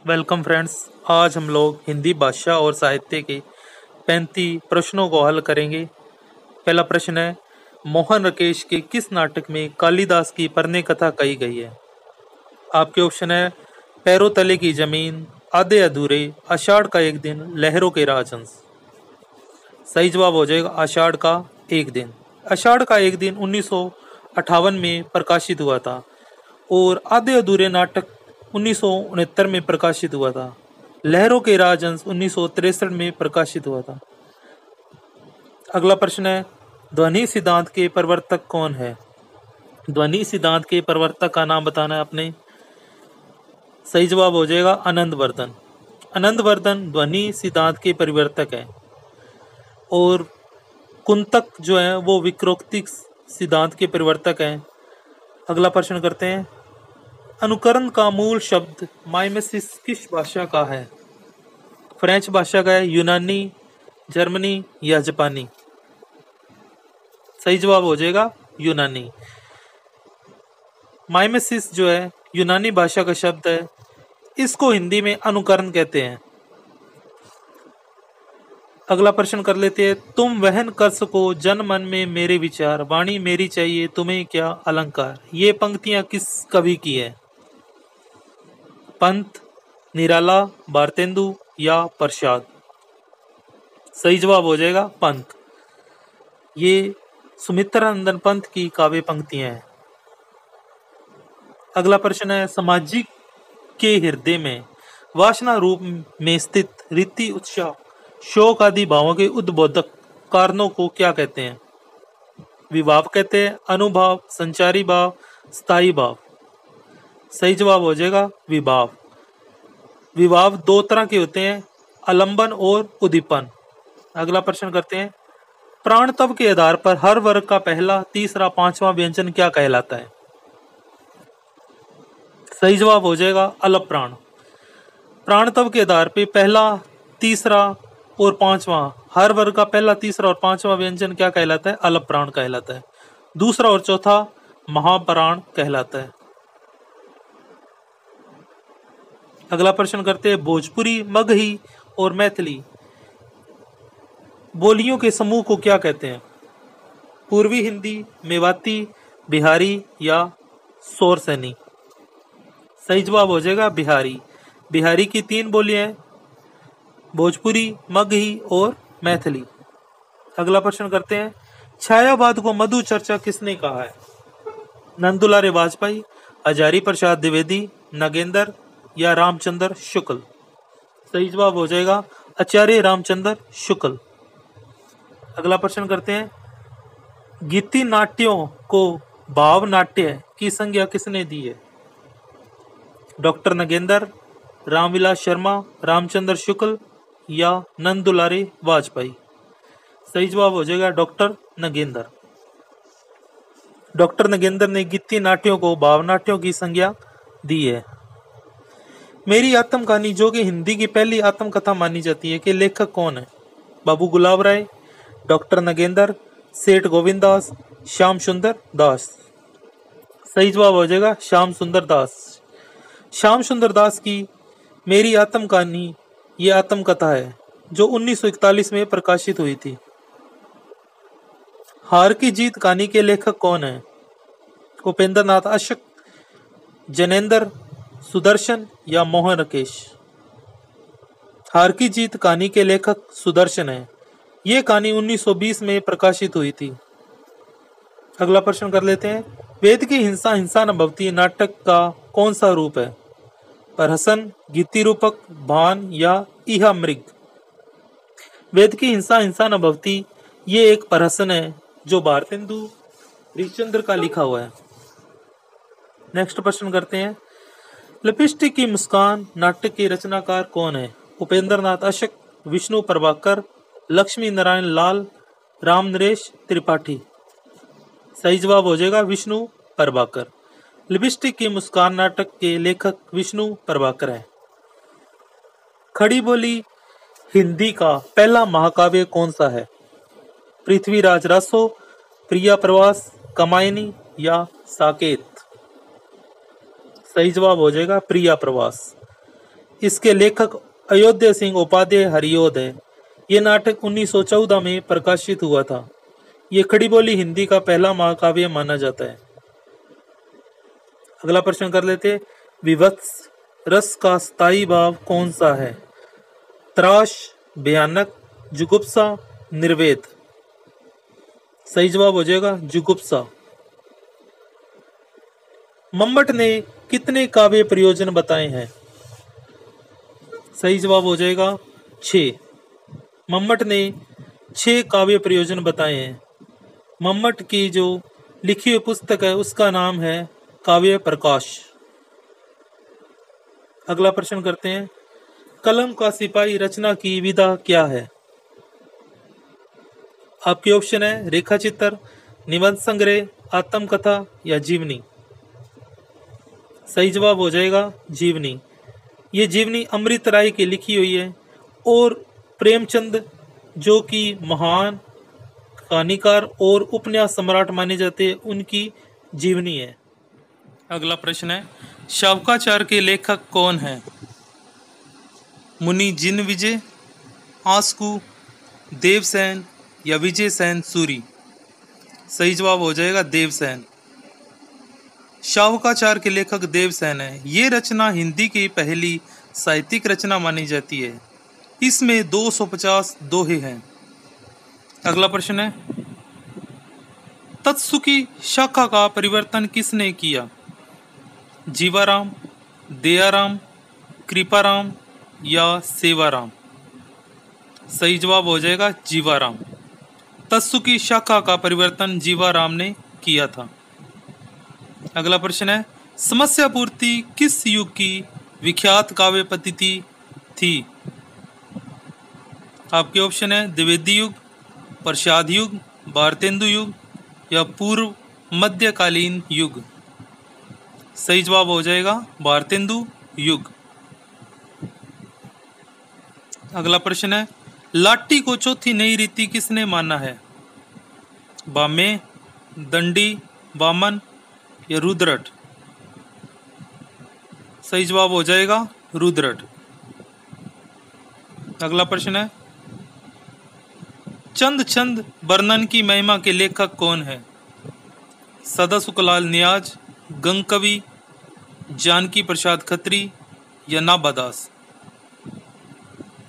Welcome friends. आज हम लोग हिंदी भाषा और साहित्य के 35 प्रश्नों को हल करेंगे। पहला प्रश्न है, मोहन राकेश के किस नाटक में कालिदास की परने कथा कही गई है? आपके ऑप्शन है पैरों तले की जमीन, आधे अधूरे, आषाढ़ का एक दिन, लहरों के राजहंस। सही जवाब हो जाएगा आषाढ़ का एक दिन। आषाढ़ का एक दिन 1958 में प्रकाशित हुआ था और आधे अधूरे नाटक 1969 में प्रकाशित हुआ था। लहरों के राजहंस 1963 में प्रकाशित हुआ था। अगला प्रश्न है, ध्वनि सिद्धांत के प्रवर्तक कौन है? ध्वनि सिद्धांत के प्रवर्तक का नाम बताना है आपने। सही जवाब हो जाएगा आनंदवर्धन। आनंदवर्धन ध्वनि सिद्धांत के परिवर्तक है और कुंतक जो है वो विक्रोक्ति सिद्धांत के परिवर्तक हैं। अगला प्रश्न करते हैं, अनुकरण का मूल शब्द माइमेसिस किस भाषा का है? फ्रेंच भाषा का है, यूनानी, जर्मनी या जापानी? सही जवाब हो जाएगा यूनानी। माइमेसिस जो है यूनानी भाषा का शब्द है, इसको हिंदी में अनुकरण कहते हैं। अगला प्रश्न कर लेते हैं, तुम वहन कर सको जन मन में मेरे विचार, वाणी मेरी चाहिए तुम्हें क्या अलंकार। ये पंक्तियां किस कवि की है? पंत, निराला, भारतेंदु या प्रसाद? सही जवाब हो जाएगा पंत। ये सुमित्रानंदन पंत की काव्य पंक्तियां हैं। अगला प्रश्न है, सामाजिक के हृदय में वासना रूप में स्थित रीति, उत्साह, शोक आदि भावों के उद्बोधक कारणों को क्या कहते हैं? विभाव कहते हैं, अनुभाव, संचारी भाव, स्थायी भाव? सही जवाब हो जाएगा विभाव। विभाव दो तरह के होते हैं, आलंबन और उद्दीपन। अगला प्रश्न करते हैं, प्राण तत्व के आधार पर हर वर्ग का पहला, तीसरा, पांचवा व्यंजन क्या कहलाता है? सही जवाब हो जाएगा अलप प्राण। प्राण तत्व के आधार पर पहला, तीसरा और पांचवा, हर वर्ग का पहला, तीसरा और पांचवा व्यंजन क्या कहलाता है? अलप प्राण कहलाता है। दूसरा और चौथा महाप्राण कहलाता है। अगला प्रश्न करते हैं, भोजपुरी, मगही और मैथिली बोलियों के समूह को क्या कहते हैं? पूर्वी हिंदी, मेवाती, बिहारी या सोरसैनी? सही जवाब हो जाएगा बिहारी। बिहारी की 3 बोलियां हैं, भोजपुरी, मगही और मैथिली। अगला प्रश्न करते हैं, छायावाद को मधु चर्चा किसने कहा है? नंदुलारे वाजपेयी, हजारी प्रसाद द्विवेदी, नागेंद्र या रामचंद्र शुक्ल? सही जवाब हो जाएगा आचार्य रामचंद्र शुक्ल। अगला प्रश्न करते हैं, गीति नाट्यों को भाव नाट्य की संज्ञा किसने दी है? डॉक्टर नागेंद्र, रामविलास शर्मा, रामचंद्र शुक्ल या नंदुलारे वाजपेयी? सही जवाब हो जाएगा डॉक्टर नागेंद्र। डॉक्टर नागेंद्र ने गीति नाट्यों को भावनाट्यों की संज्ञा दी है। मेरी आत्म कहानी जो कि हिंदी की पहली आत्मकथा मानी जाती है, के लेखक कौन है? बाबू गुलाब राय, डॉक्टर नागेंद्र, सेठ गोविंद दास, श्याम सुंदर दास? सही जवाब हो जाएगा श्याम सुंदर दास। श्याम सुंदर दास की मेरी आत्म कहानी ये आत्मकथा है जो 1941 में प्रकाशित हुई थी। हार की जीत कहानी के लेखक कौन है? उपेंद्र नाथ अशक, जैनेंद्र, सुदर्शन या मोहन राकेश? हार की जीत कहानी के लेखक सुदर्शन है। ये कहानी 1920 में प्रकाशित हुई थी। अगला प्रश्न कर लेते हैं, वेद की हिंसा हिंसा न भवती नाटक का कौन सा रूप है? प्रहसन, गीति रूपक, भान या इहा मृग? वेद की हिंसा हिंसा न भवती ये एक प्रहसन है जो भारतेंदु हरिश्चंद्र का लिखा हुआ है। नेक्स्ट प्रश्न करते हैं, लिपस्टिक की मुस्कान नाटक के रचनाकार कौन है? उपेंद्र नाथ अशक, विष्णु प्रभाकर, लक्ष्मी नारायण लाल, राम नरेश त्रिपाठी? सही जवाब हो जाएगा विष्णु प्रभाकर। लिपस्टिक की मुस्कान नाटक के लेखक विष्णु प्रभाकर है। खड़ी बोली हिंदी का पहला महाकाव्य कौन सा है? पृथ्वीराज रासो, प्रिया प्रवास, कमायनी या साकेत? सही जवाब हो जाएगा प्रिया प्रवास। इसके लेखक अयोध्या सिंह उपाध्याय हरिओद है। ये नाटक 1914 में प्रकाशित हुआ था। ये खड़ी बोली हिंदी का पहला महाकाव्य माना जाता है। अगला प्रश्न कर लेते। विभत्स रस का स्थायी भाव कौन सा है? त्रास, भयानक, जुगुप्सा, निर्वेद। सही जवाब हो जाएगा जुगुप्सा। मम्मट ने कितने काव्य प्रयोजन बताए हैं? सही जवाब हो जाएगा 6। मम्मट ने 6 काव्य प्रयोजन बताए हैं। मम्मट की जो लिखी हुई पुस्तक है उसका नाम है काव्य प्रकाश। अगला प्रश्न करते हैं। कलम का सिपाही रचना की विधा क्या है? आपके ऑप्शन है रेखा चित्र, निबंध संग्रह, आत्मकथा या जीवनी। सही जवाब हो जाएगा जीवनी। ये जीवनी अमृत राय की लिखी हुई है और प्रेमचंद जो कि महान कहानीकार और उपन्यास सम्राट माने जाते हैं उनकी जीवनी है। अगला प्रश्न है। शावकाचार के लेखक कौन हैं? मुनि जिन विजय, आस्कू, देवसेन या विजय सेन सूरी। सही जवाब हो जाएगा देवसेन। शावकाचार के लेखक देवसेन है। ये रचना हिंदी की पहली साहित्यिक रचना मानी जाती है। इसमें 250 दोहे हैं। अगला प्रश्न है। तत्सुकी शाखा का परिवर्तन किसने किया? जीवाराम, दयाराम, कृपाराम या सेवाराम। सही जवाब हो जाएगा जीवाराम। तत्सुकी शाखा का परिवर्तन जीवाराम ने किया था। अगला प्रश्न है। समस्या पूर्ति किस युग की विख्यात काव्य पद्धति थी? आपके ऑप्शन है द्विवेदी युग, प्रसाद युग, भारतेंदु युग या पूर्व मध्यकालीन युग। सही जवाब हो जाएगा भारतेंदु युग। अगला प्रश्न है। लाठी को चौथी नई रीति किसने माना है? बामे, दंडी, वामन या रुद्रट। सही जवाब हो जाएगा रुद्रट। अगला प्रश्न है। चंद छंद वर्णन की महिमा के लेखक कौन है? सदा सुखलाल नियाज, गंग कवि, जानकी प्रसाद खत्री या नाबादास।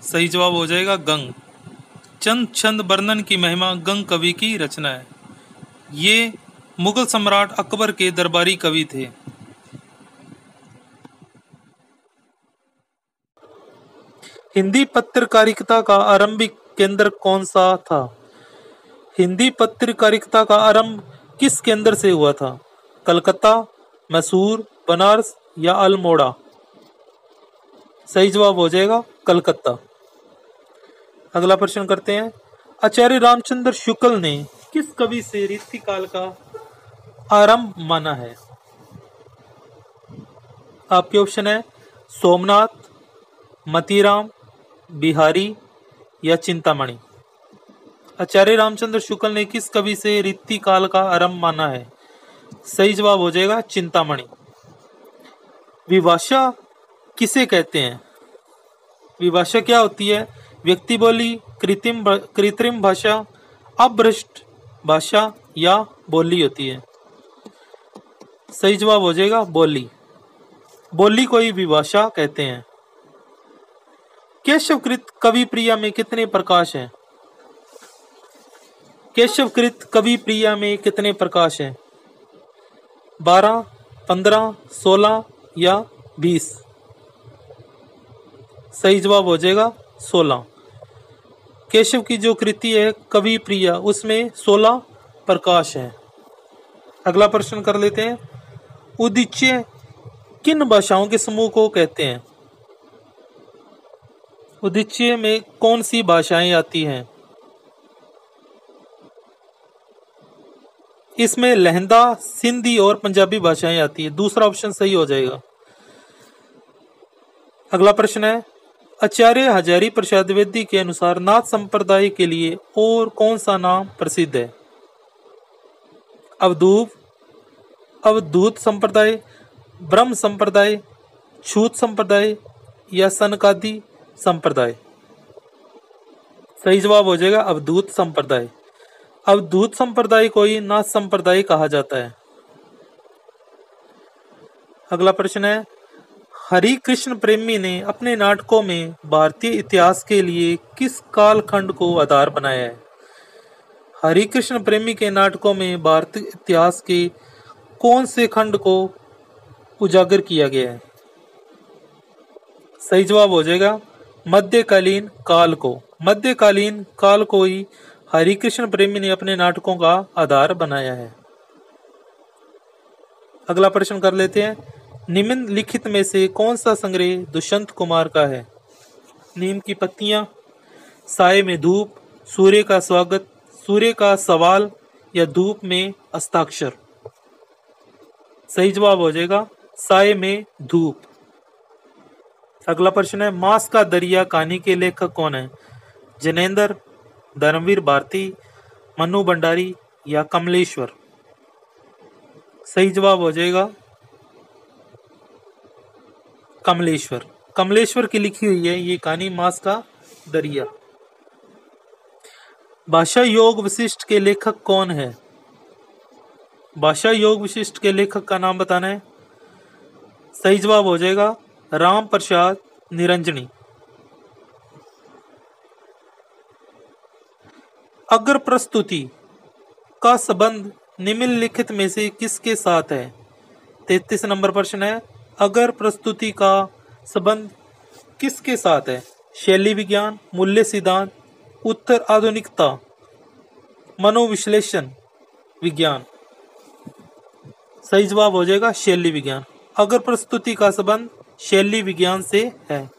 सही जवाब हो जाएगा गंग। चंद छंद वर्णन की महिमा गंग कवि की रचना है। ये मुगल सम्राट अकबर के दरबारी कवि थे। हिंदी पत्रकारिता का आरंभिक केंद्र कौन सा था? हिंदी पत्रकारिता का आरंभ किस केंद्र से हुआ था? कलकत्ता, मैसूर, बनारस या अल्मोड़ा। सही जवाब हो जाएगा कलकत्ता। अगला प्रश्न करते हैं। आचार्य रामचंद्र शुक्ल ने किस कवि से रीतिकाल का आरंभ माना है? आपके ऑप्शन है सोमनाथ, मतीराम, बिहारी या चिंतामणि। आचार्य रामचंद्र शुक्ल ने किस कवि से रीतिकाल का आरंभ माना है? सही जवाब हो जाएगा चिंतामणि। विभाषा किसे कहते हैं? विभाषा क्या होती है? व्यक्ति बोली, कृत्रिम भाषा, अभ्रष्ट भाषा या बोली होती है। सही जवाब हो जाएगा बोली। बोली को ही विभाषा कहते हैं। केशवकृत कवि प्रिया में कितने प्रकाश हैं? केशवकृत कवि प्रिया में कितने प्रकाश हैं? 12, 15, 16 या 20। सही जवाब हो जाएगा 16। केशव की जो कृति है कवि प्रिया उसमें 16 प्रकाश है। अगला प्रश्न कर लेते हैं। उदीच्य किन भाषाओं के समूह को कहते हैं? उदीच्य में कौन सी भाषाएं आती हैं? इसमें लहंदा, सिंधी और पंजाबी भाषाएं आती है। दूसरा ऑप्शन सही हो जाएगा। अगला प्रश्न है। आचार्य हजारी प्रसाद द्विवेदी के अनुसार नाथ संप्रदाय के लिए और कौन सा नाम प्रसिद्ध है? अवधूत संप्रदाय, ब्रह्म संप्रदाय, छूत संप्रदाय या सनकादि संप्रदाय? सही जवाब हो जाएगा अवधूत संप्रदाय। अवधूत संप्रदाय को ही नाथ संप्रदाय कहा जाता है। अगला प्रश्न है, हरि कृष्ण प्रेमी ने अपने नाटकों में भारतीय इतिहास के लिए किस कालखंड को आधार बनाया है? हरि कृष्ण प्रेमी के नाटकों में भारतीय इतिहास के कौन से खंड को उजागर किया गया है? सही जवाब हो जाएगा मध्यकालीन काल को। मध्यकालीन काल को ही हरि कृष्ण प्रेमी ने अपने नाटकों का आधार बनाया है। अगला प्रश्न कर लेते हैं, निम्नलिखित में से कौन सा संग्रह दुष्यंत कुमार का है? नीम की पत्तियां, साए में धूप, सूर्य का स्वागत, सूर्य का सवाल या धूप में हस्ताक्षर? सही जवाब हो जाएगा साए में धूप। अगला प्रश्न है, मांस का दरिया कहानी के लेखक कौन है? जैनेंद्र, धर्मवीर भारती, मनु भंडारी या कमलेश्वर? सही जवाब हो जाएगा कमलेश्वर। कमलेश्वर की लिखी हुई है ये कहानी मांस का दरिया। भाषा योग विशिष्ट के लेखक कौन है? भाषा योग विशिष्ट के लेखक का नाम बताना है। सही जवाब हो जाएगा राम प्रसाद निरंजनी। अग्र प्रस्तुति का संबंध निम्नलिखित में से किसके साथ है? 33 नंबर प्रश्न है, अगर प्रस्तुति का संबंध किसके साथ है? शैली विज्ञान, मूल्य सिद्धांत, उत्तर आधुनिकता, मनोविश्लेषण विज्ञान? सही जवाब हो जाएगा शैली विज्ञान। अगर प्रस्तुति का संबंध शैली विज्ञान से है।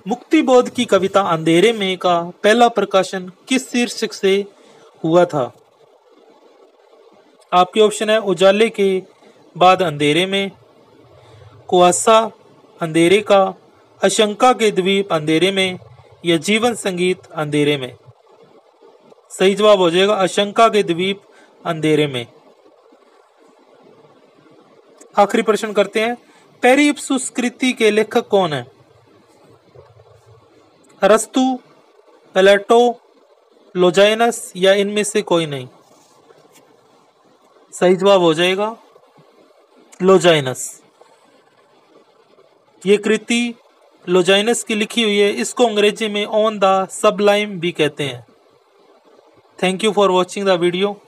मुक्तिबोध की कविता अंधेरे में का पहला प्रकाशन किस शीर्षक से हुआ था? आपके ऑप्शन है उजाले के बाद अंधेरे में, कुआसा अंधेरे का, आशंका के द्वीप अंधेरे में या जीवन संगीत अंधेरे में? सही जवाब हो जाएगा आशंका के द्वीप अंधेरे में। आखिरी प्रश्न करते हैं, पेरिप्सूस कृति के लेखक कौन है? अरस्तु, प्लेटो, लोजाइनस या इनमें से कोई नहीं? सही जवाब हो जाएगा लोजाइनस। ये कृति लोजाइनस की लिखी हुई है। इसको अंग्रेजी में ऑन द सबलाइम भी कहते हैं। Thank you for watching the video.